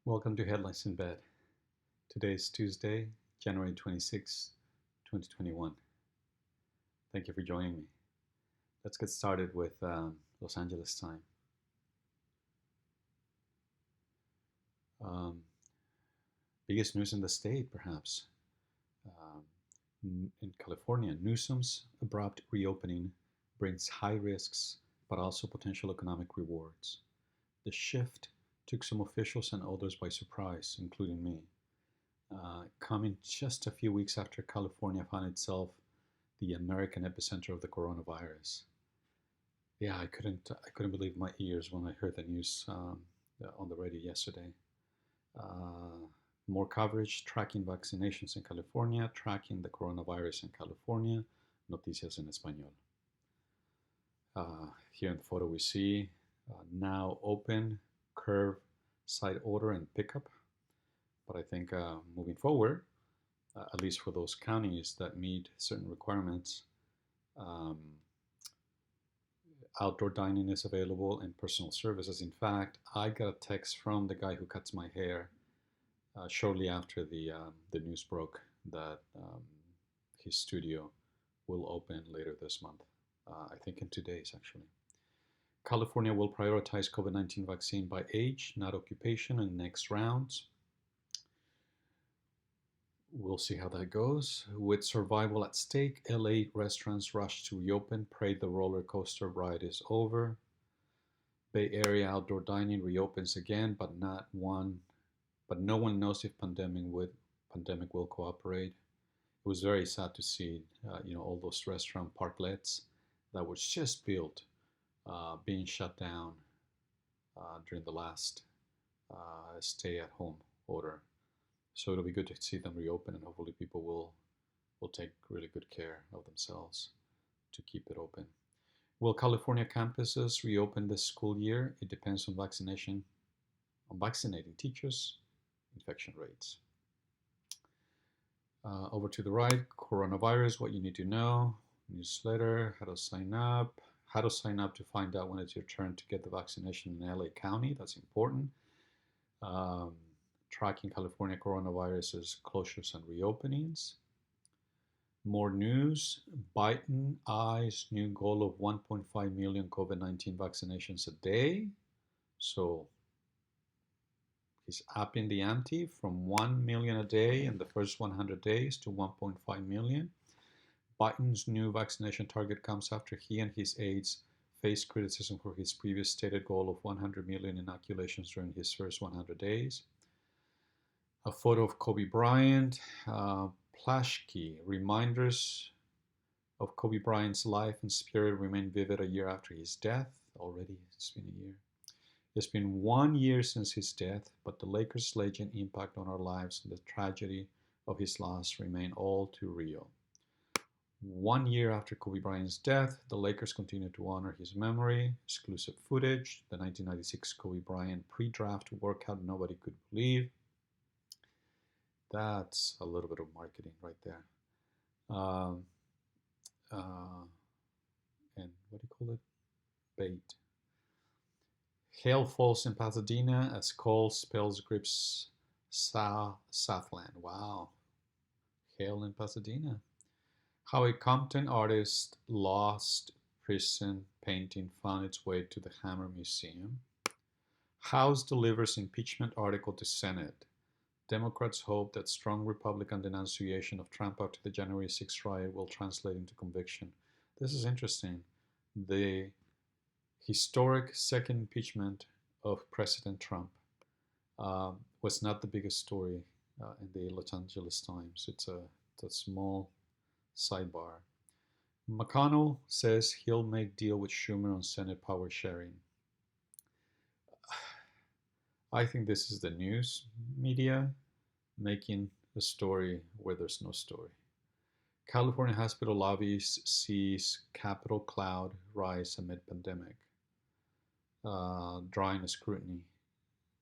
Welcome to Headlines in Bed. Today is Tuesday, January 26, 2021. Thank you for joining me. Let's get started with Los Angeles time. Um, Biggest news in the state, perhaps. Um, in California, Newsom's abrupt reopening brings high risks but also potential economic rewards. The shift took some officials and others by surprise, including me. Coming just a few weeks after California found itself the American epicenter of the coronavirus. Yeah, I couldn't believe my ears when I heard the news on the radio yesterday. Uh, More coverage tracking vaccinations in California, tracking the coronavirus in California. Noticias en español. Here in the photo we see now open curve side order and pickup. But I think moving forward, at least for those counties that meet certain requirements, um, outdoor dining is available and personal services. In fact, I got a text from the guy who cuts my hair shortly after the news broke that his studio will open later this month. I think in 2 days, actually. California will prioritize COVID-19 vaccine by age, not occupation, in next rounds. We'll see how that goes. With survival at stake, LA restaurants rush to reopen, pray the roller coaster ride is over. Bay Area outdoor dining reopens again, but no one knows if pandemic will cooperate. It was very sad to see, all those restaurant parklets that were just built being shut down during the last stay-at-home order. So it'll be good to see them reopen, and hopefully people will take really good care of themselves to keep it open. Will California campuses reopen this school year? It depends on vaccinating teachers, infection rates. Over to the right, coronavirus, what you need to know, newsletter, how to sign up to find out when it's your turn to get the vaccination in LA County. That's important. Tracking California coronavirus's closures and reopenings. More news. Biden eyes new goal of 1.5 million COVID-19 vaccinations a day. So he's upping the ante from 1 million a day in the first 100 days to 1.5 million. Biden's new vaccination target comes after he and his aides faced criticism for his previous stated goal of 100 million inoculations during his first 100 days. A photo of Kobe Bryant, Plashki, reminders of Kobe Bryant's life and spirit remain vivid a year after his death. Already, it's been a year. It's been 1 year since his death, but the Lakers' legend impact on our lives and the tragedy of his loss remain all too real. 1 year after Kobe Bryant's death, the Lakers continue to honor his memory. Exclusive footage, the 1996 Kobe Bryant pre-draft workout nobody could believe. That's a little bit of marketing right there. And what do you call it? Bait. Hail falls in Pasadena as cold spells grips Southland. Wow. Hail in Pasadena. How a Compton artist lost prison painting found its way to the Hammer Museum. House delivers impeachment article to Senate. Democrats hope that strong Republican denunciation of Trump after the January 6th riot will translate into conviction. This is interesting. The historic second impeachment of President Trump was not the biggest story in the Los Angeles Times. It's a small sidebar. McConnell says he'll make deal with Schumer on Senate power sharing. I think this is the news media making a story where there's no story. California hospital lobbies sees capital cloud rise amid pandemic, drawing scrutiny.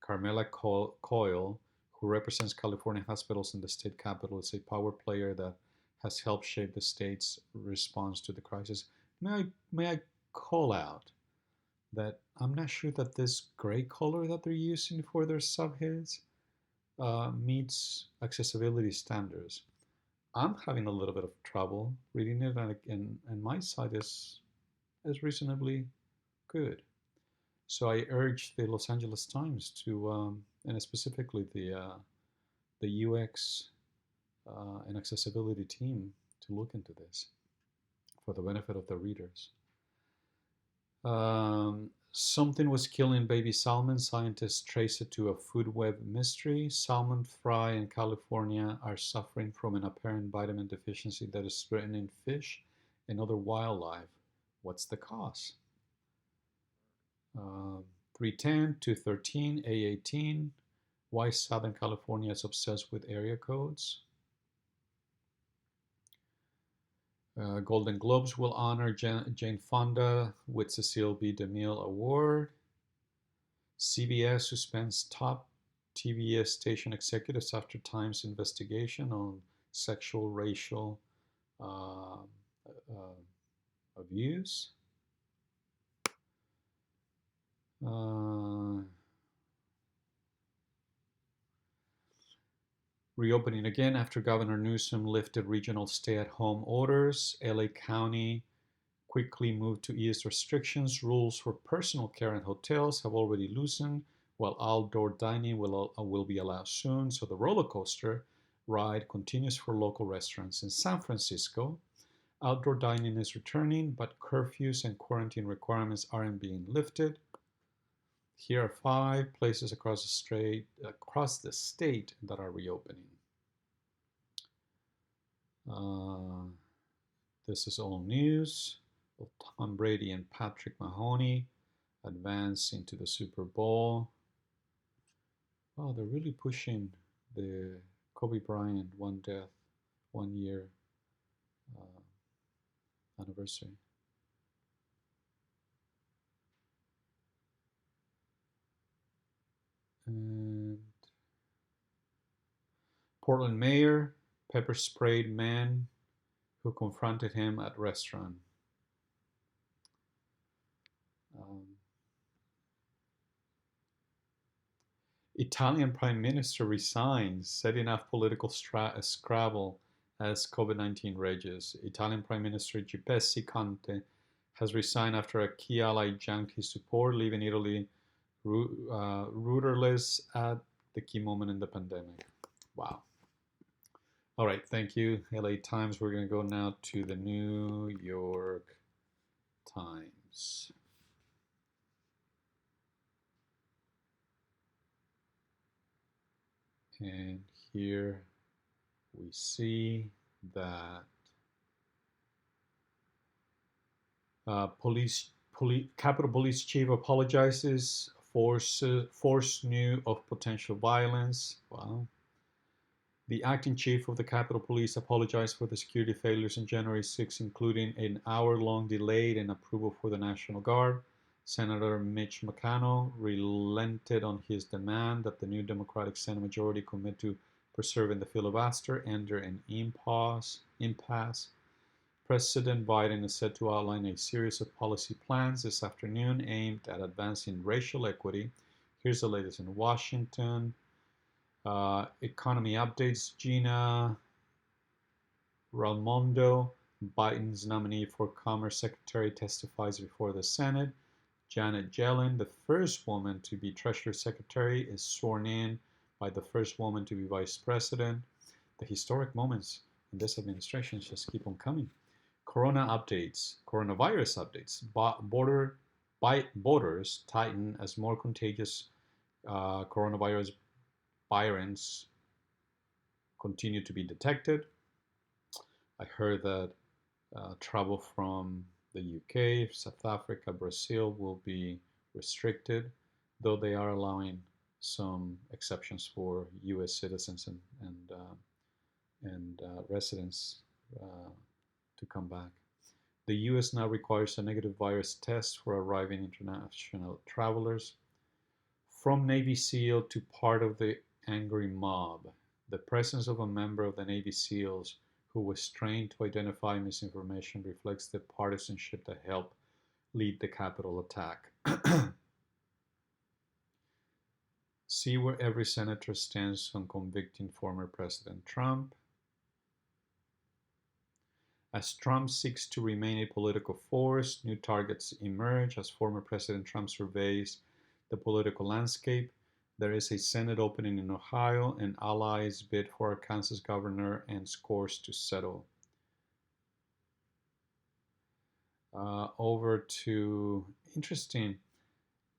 Carmela Coyle, who represents California hospitals in the state capitol, is a power player that has helped shape the state's response to the crisis. May I call out that I'm not sure that this gray color that they're using for their subheads meets accessibility standards. I'm having a little bit of trouble reading it, and my site is reasonably good. So I urge the Los Angeles Times to, and specifically the UX and accessibility team, to look into this for the benefit of the readers. Something was killing baby salmon. Scientists trace it to a food web mystery. Salmon fry in California are suffering from an apparent vitamin deficiency that is threatening fish and other wildlife. What's the cause? 310, 213, A18. Why Southern California is obsessed with area codes. Golden Globes will honor Jane Fonda with Cecile B. DeMille Award. CBS suspends top TBS station executives after Times investigation on sexual, racial uh, abuse. Reopening again after Governor Newsom lifted regional stay-at-home orders. LA County quickly moved to ease restrictions. Rules for personal care in hotels have already loosened, while outdoor dining will be allowed soon. So the roller coaster ride continues for local restaurants. In San Francisco, outdoor dining is returning, but curfews and quarantine requirements aren't being lifted. Here are 5 places across the state that are reopening. This is all news. Tom Brady and Patrick Mahoney advance into the Super Bowl. Oh, they're really pushing the Kobe Bryant 1 year anniversary. And Portland mayor pepper sprayed man who confronted him at restaurant. Italian Prime Minister resigns, setting off political scrabble as COVID-19 rages. Italian Prime Minister Giuseppe Conte has resigned after a key ally junked his support, leaving Italy rudderless at the key moment in the pandemic. Wow. All right, thank you, LA Times. We're going to go now to the New York Times. And here we see that Capitol Police Chief apologizes, force knew of potential violence. Wow. The acting chief of the Capitol Police apologized for the security failures on January 6, including an hour-long delay in approval for the National Guard. Senator Mitch McConnell relented on his demand that the new Democratic Senate majority commit to preserving the filibuster enter an impasse. President Biden is set to outline a series of policy plans this afternoon aimed at advancing racial equity. Here's the latest in Washington. Economy updates. Gina Raimondo, Biden's nominee for Commerce Secretary, testifies before the Senate. Janet Yellen, the first woman to be Treasury Secretary, is sworn in by the first woman to be Vice President. The historic moments in this administration just keep on coming. Coronavirus updates. Borders tighten as more contagious coronavirus variants continue to be detected. I heard that travel from the UK, South Africa, Brazil will be restricted, though they are allowing some exceptions for U.S. citizens and residents to come back. The U.S. now requires a negative virus test for arriving international travelers. From Navy SEAL to part of the angry mob, the presence of a member of the Navy SEALs who was trained to identify misinformation reflects the partisanship that helped lead the Capitol attack. See where every senator stands on convicting former President Trump. As Trump seeks to remain a political force, new targets emerge as former President Trump surveys the political landscape. There is a Senate opening in Ohio, and allies bid for Arkansas governor and scores to settle. Over to interesting.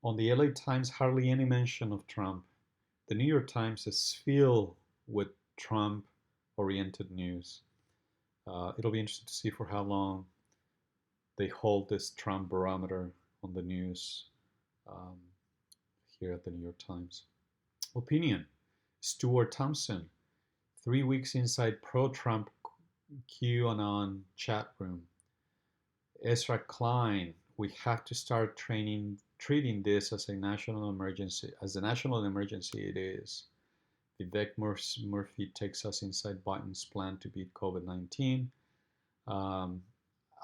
On the LA Times, hardly any mention of Trump. The New York Times is filled with Trump oriented news. It'll be interesting to see for how long they hold this Trump barometer on the news um, here at the New York Times. Opinion. Stuart Thompson, 3 weeks inside pro-Trump QAnon chat room. Ezra Klein, we have to start treating this as a national emergency, as the national emergency it is. Vivek Murphy takes us inside Biden's plan to beat COVID-19.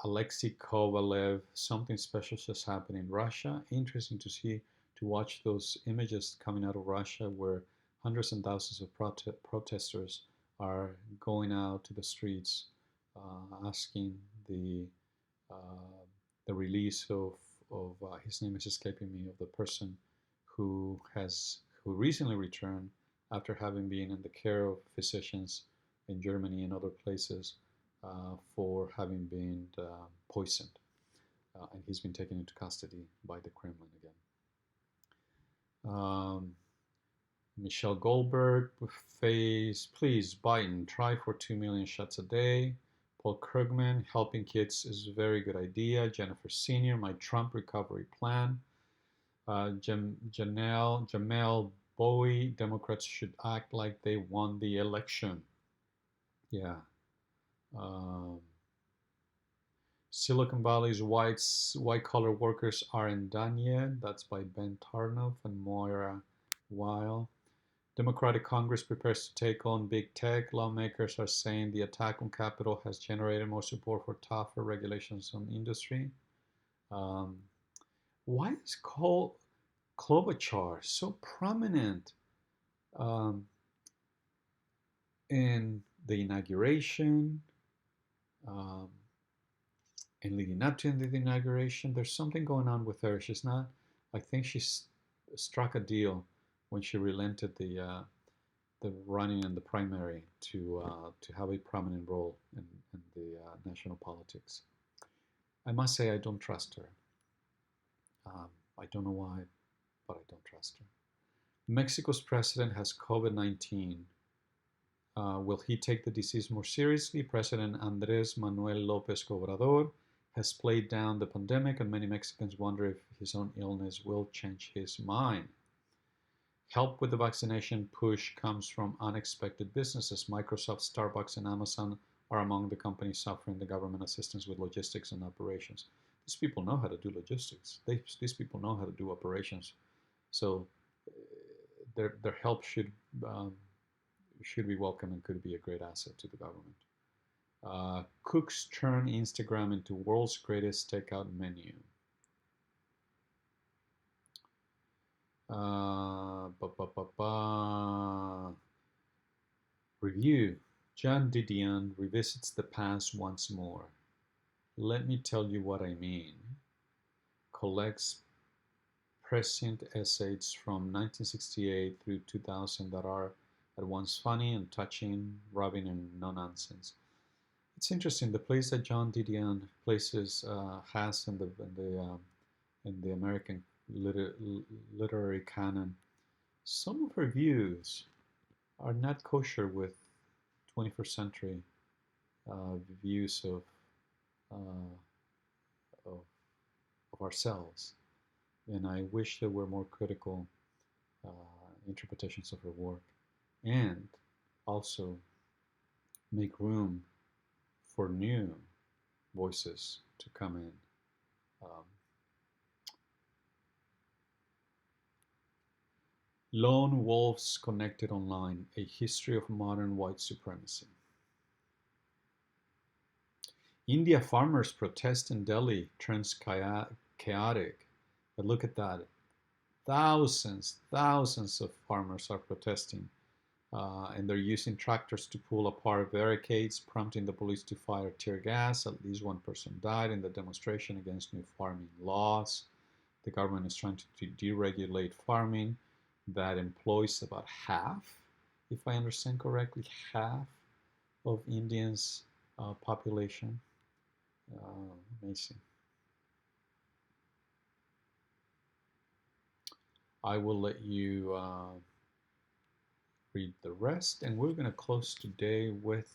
Alexei Kovalev, something special just happened in Russia. Interesting to watch those images coming out of Russia where hundreds and thousands of protesters are going out to the streets asking the release of his name is escaping me, of the person who recently returned after having been in the care of physicians in Germany and other places for having been poisoned. And he's been taken into custody by the Kremlin again. Michelle Goldberg, please, Biden, try for 2 million shots a day. Paul Krugman, helping kids is a very good idea. Jennifer Senior, my Trump recovery plan. Jamel Bowie, Democrats should act like they won the election. Yeah. Silicon Valley's white-collar workers aren't done yet. That's by Ben Tarnoff and Moira Weil. Democratic Congress prepares to take on big tech. Lawmakers are saying the attack on Capitol has generated more support for tougher regulations on industry. Why is Klobuchar so prominent in the inauguration and leading up to the inauguration? There's something going on with her. She's not. I think she struck a deal when she relented the running in the primary to have a prominent role in the national politics. I must say I don't trust her. I don't know why, but I don't trust her. Mexico's president has COVID-19. Will he take the disease more seriously? President Andrés Manuel López Obrador has played down the pandemic, and many Mexicans wonder if his own illness will change his mind. Help with the vaccination push comes from unexpected businesses. Microsoft, Starbucks, and Amazon are among the companies offering the government assistance with logistics and operations. These people know how to do logistics. These people know how to do operations. So their help should be welcome and could be a great asset to the government. Cooks turn Instagram into world's greatest takeout menu. Review. John Didion revisits the past once more. Let me tell you what I mean. Collects prescient essays from 1968 through 2000 that are at once funny and touching, rubbing, and no nonsense. It's interesting. The place that John Didion has in the American literary canon, some of her views are not kosher with 21st century views of ourselves, and I wish there were more critical interpretations of her work, and also make room for new voices to come in. Lone Wolves Connected Online, A History of Modern White Supremacy. India farmers' protest in Delhi turns chaotic. But look at that. thousands of farmers are protesting, and they're using tractors to pull apart barricades, prompting the police to fire tear gas. At least one person died in the demonstration against new farming laws. The government is trying to deregulate farming that employs about half, if I understand correctly, half of Indians' population. Amazing. I will let you read the rest, and we're going to close today with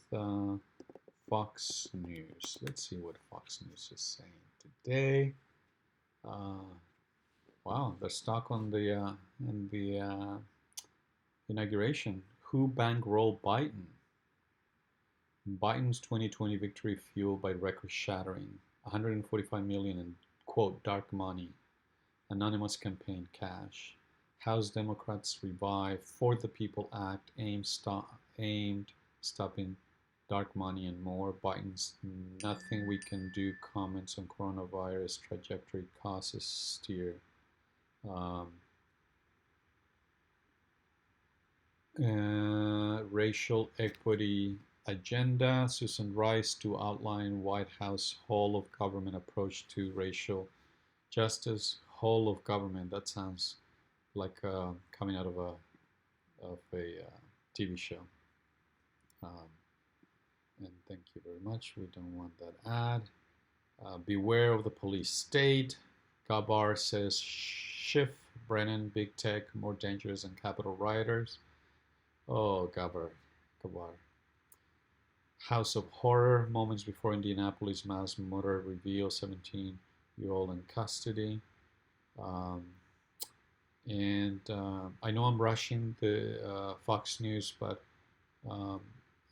Fox News. Let's see what Fox News is saying today. Wow, they're stuck on the in the inauguration. Who bankrolled Biden? Biden's 2020 victory fueled by record-shattering 145 million in quote dark money, anonymous campaign cash. House Democrats revive For the People Act aimed stopping dark money and more. Biden's nothing we can do comments on coronavirus trajectory causes steer. Racial equity agenda. Susan Rice to outline White House whole of government approach to racial justice. Whole of government. That sounds like coming out of a TV show. And thank you very much. We don't want that ad. Beware of the police state. Gabar says Schiff, Brennan, big tech, more dangerous than Capitol rioters. Oh, Gabar. House of Horror, moments before Indianapolis mass murder reveal 17-year-old in custody. I know I'm rushing the Fox News, but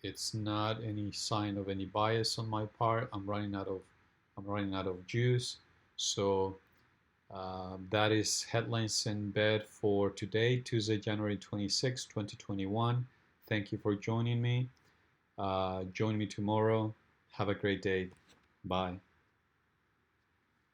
it's not any sign of any bias on my part. I'm running out of juice. So that is headlines in bed for today, Tuesday, January 26, 2021. Thank you for joining me. Join me tomorrow. Have a great day. Bye.